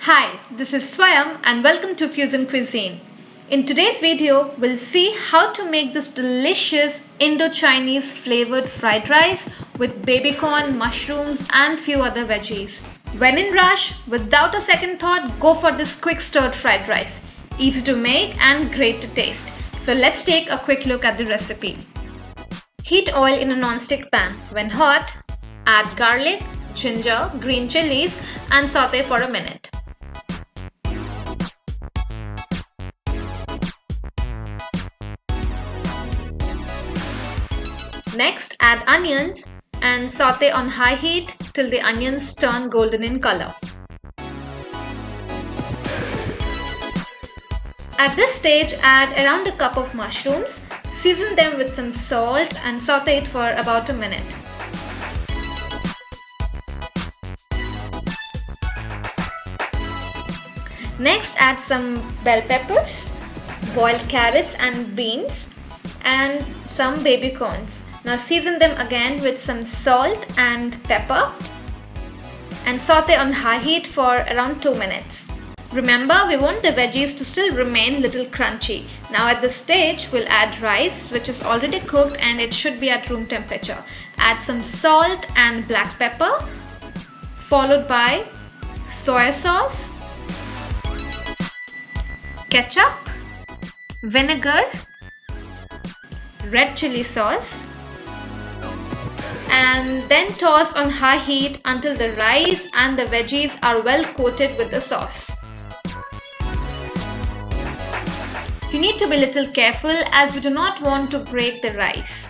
Hi, this is Swayam and welcome to Cuisine. In today's video, we'll see how to make this delicious Indo Chinese flavored fried rice with babycorn, mushrooms and few other veggies. When in rush, without a second thought, go for this quick stirred fried rice. Easy to make and great to taste. So let's take a quick look at the recipe. Heat oil in a non-stick pan. When hot, add garlic, ginger, green chillies and sauté for a minute. Next, add onions and sauté on high heat till the onions turn golden in color. At this stage, add around a cup of mushrooms, season them with some salt and sauté it for about a minute. Next, add some bell peppers, boiled carrots and beans and some babycorns. Now season them again with some salt and pepper and sauté on high heat for around 2 minutes. Remember, we want the veggies to still remain little crunchy. Now at this stage, we'll add rice which is already cooked and it should be at room temperature. Add some salt and black pepper followed by soy sauce, ketchup, vinegar, red chilli sauce, and then toss on high heat until the rice and the veggies are well coated with the sauce. You need to be a little careful as we do not want to break the rice.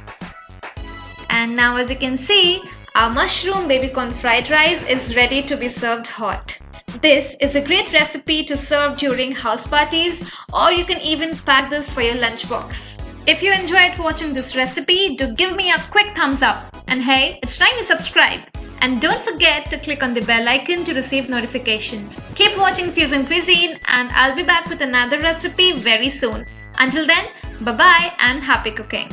And now as you can see, our mushroom babycorn fried rice is ready to be served hot. This is a great recipe to serve during house parties, or you can even pack this for your lunchbox. If you enjoyed watching this recipe, do give me a quick thumbs up. And hey, it's time you subscribe. And don't forget to click on the bell icon to receive notifications. Keep watching Cuisine and I'll be back with another recipe very soon. Until then, bye bye and happy cooking.